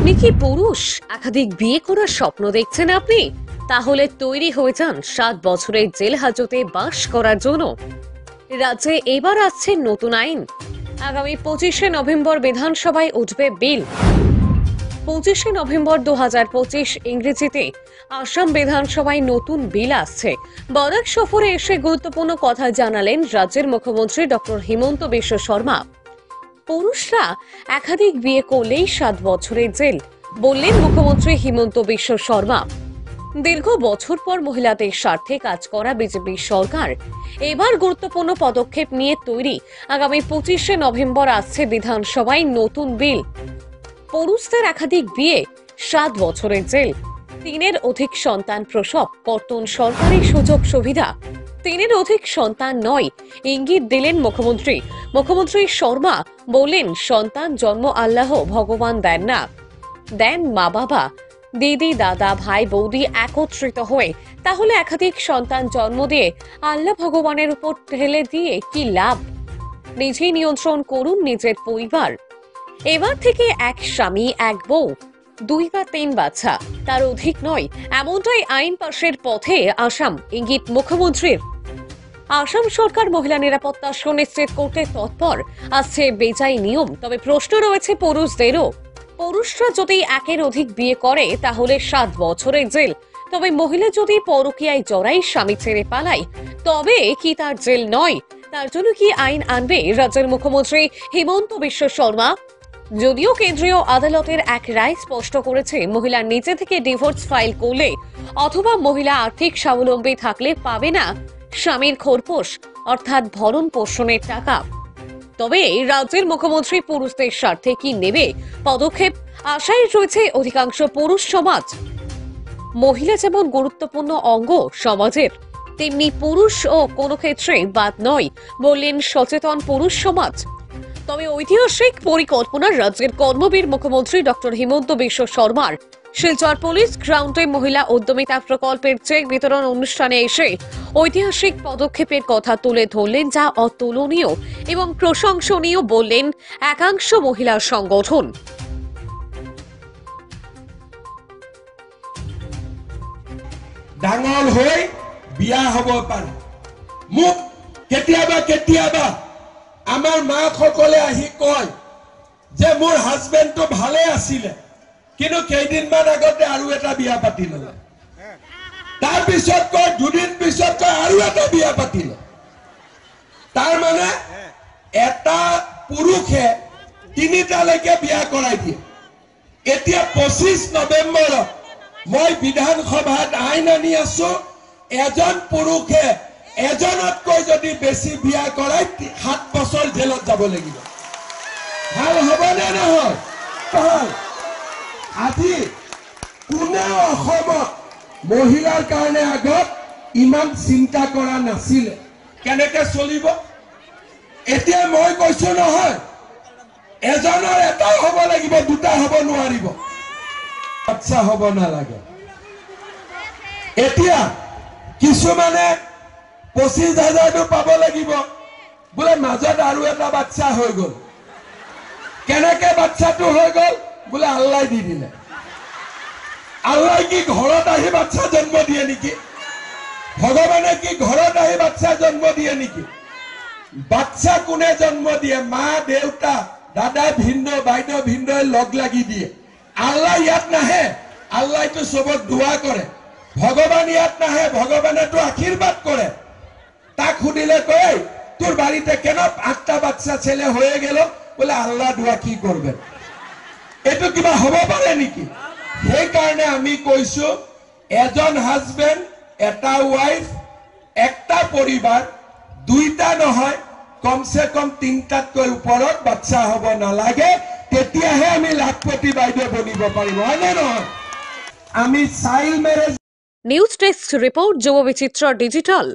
আপনি কি পুরুষ? একাধিক বিয়ে করার স্বপ্ন দেখছেন আপনি? তাহলে তৈরি হয়ে যান 7 বছরের জেল হাজতে বাস করার জন্য। রাজ্যে এবার আসছে নতুন আইন। আগামী 25শে নভেম্বর বিধানসভায় উঠবে বিল। 25শে নভেম্বর 2025 ইংরেজিতে আসাম বিধানসভায় নতুন বিল আসছে। বরাক সফরে এসে গুরুত্বপূর্ণ কথা জানালেন রাজ্যের মুখ্যমন্ত্রী ডক্টর হিমন্ত বিশ্ব শর্মা। পুরুষরা একাধিক বিয়ে করলেই 7 বছরের জেল, বললেন মুখ্যমন্ত্রী হিমন্ত বিশ্ব শর্মা। দীর্ঘ বছর পর মহিলাদের স্বার্থে কাজ করা বিজেপি সরকার এবার গুরুত্বপূর্ণ পদক্ষেপ নিয়ে তৈরি। আগামী 25শে নভেম্বর আসছে বিধানসভায় নতুন বিল। পুরুষদের একাধিক বিয়ে 7 বছরের জেল, 3-এর অধিক সন্তান প্রসব, কর্তন সরকারি সুযোগ সুবিধা। 3-এর অধিক সন্তান নয়, ইঙ্গিত দিলেন মুখ্যমন্ত্রী। মুখ্যমন্ত্রী শর্মা বললেন, সন্তান জন্ম আল্লাহ ভগবান দেন না, দেন মা বাবা, দিদি দাদা ভাই বৌদি একত্রিত হয়ে। তাহলে একাধিক সন্তান জন্ম দিয়ে আল্লাহ ভগবানের উপর ঠেলে দিয়ে কি লাভ? নিজেই নিয়ন্ত্রণ করুন নিজের পরিবার। এবার থেকে এক স্বামী এক বউ, 2 বা 3 বাচ্চা, তার অধিক নয়, এমনটাই আইন পাশের পথে আসাম, ইঙ্গিত মুখ্যমন্ত্রীর। আসাম সরকার মহিলা নিরাপত্তা সুনিশ্চিত করতে তৎপর। আসছে বেজায় নিয়ম, তবে প্রশ্ন রয়েছে পুরুষদেরও। পুরুষরা যদি একের অধিক বিয়ে করে তাহলে 7 বছরের জেল, তবে মহিলা যদি পরকীয়ায় জড়াই স্বামী ছেড়ে পালায় তবে কি তার জেল নয়? তার জন্য কি আইন আনবে রাজ্যের মুখ্যমন্ত্রী হিমন্ত বিশ্ব শর্মা? যদিও কেন্দ্রীয় আদালতের এক রায় স্পষ্ট করেছে, মহিলা নিজে থেকে ডিভোর্স ফাইল করলে অথবা মহিলা আর্থিক স্বাবলম্বী থাকলে পাবে না স্বামীর খোরপোশ অর্থাৎ ভরণ পোষণের টাকা। তবে রাজ্যের মুখ্যমন্ত্রী পুরুষদের স্বার্থে কি নেবে পদক্ষেপ, আশায় রয়েছে অধিকাংশ পুরুষ সমাজ। মহিলা যেমন গুরুত্বপূর্ণ অঙ্গ সমাজের, তেমনি পুরুষও কোনো ক্ষেত্রে বাদ নয়, বললেন সচেতন পুরুষ সমাজ। তবে ঐতিহাসিক পরিকল্পনা রাজ্যের কর্মবীর মুখ্যমন্ত্রী ডক্টর হিমন্ত বিশ্ব শর্মার। শিলচর পুলিশ গ্রাউন্ডে মহিলা উদ্যমিতা প্রকল্পের চেক বিতরণ অনুষ্ঠানে এসে ঐতিহাসিক পদক্ষেপের কথা তুলে ধরলেন, যা অতুলনীয় এবং প্রশংসনীয়, বললেন একাংশ মহিলা সংগঠন। ডাঙৰ হৈ বিয়া হ'ব পাৰে। মোক কেতিয়াবা কেতিয়াবা আমাৰ মাকসকলে আহি কয় যে মোৰ হাজবেণ্ডটো ভালে আছিলে, কিন্তু কেইদিনমান আগতে আৰু এটা বিয়া পাতি ল'লে। তাৰপিছত কয় 2 দিন পিছত কয় আৰু এটা বিয়া পাতিলে। তাৰ মানে এটা পুৰুষে 3টালৈকে বিয়া কৰাই দিয়ে। এতিয়া 25 নৱেম্বৰত মই বিধানসভাত আইন আনি আছো, এজন পুৰুষে এজনতকৈ যদি বেছি বিয়া কৰাই 7 বছৰ জেলত যাব লাগিব। ভাল হ'বনে নহয়? ভাল। আজি কোনেও অসমত মহিলাৰ কাৰণে আগত ইমান চিন্তা কৰা নাছিলে, কেনেকে চলিব। এতিয়া মই কৈছো নহয়, এজনৰ এটাও হ'ব লাগিব, 2টা হ'ব নোৱাৰিব। বাচ্চা হ'ব নালাগে। এতিয়া কিছুমানে 25,000টো পাব লাগিব, বোলে মাজত আৰু এটা বাচ্চা হৈ গ'ল। কেনেকে বাচ্চাটো হৈ গ'ল? বোলে আল্লাই দি দিলে। আল্লাই কি ঘৰত আহি বাচ্চা জন্ম দিয়ে নেকি? ভগৱানে কি ঘৰত আহি বাচ্চা জন্ম দিয়ে নেকি? বাচ্চা কোনে জন্ম দিয়ে? মা দেউতা দাদা ভিন্ন বাইদেউ ভিন্নই লগ লাগি দিয়ে। আল্লাহ ইয়াত নাহে, আল্লাহটো চবক দোয়া কৰে। ভগৱান ইয়াত নাহে, ভগৱানেতো আশীর্বাদ কৰে। তাক সুধিলে কয় তোর বাড়িতে কেন 8টা বাচ্চা ছেলে হয়ে গেল? বলে আল্লাহ দোয়া কি করবেন। এটো কিবা হব পারে নাকি? সেই কারণে আমি কইছো, এজন হাজবেন্ড এটা ওয়াইফ একটা পরিবার, 2টা নহয়, কমসে কম 3টাতকৈ ওপৰত বাচ্চা হব নালাগে। তেতিয়াহে আমি লাখপতি বাইদেউ বনিব পাৰিম, হয়নে নহয়? আমি child marriage. News desk report, যুব বিচিত্র ডিজিটাল।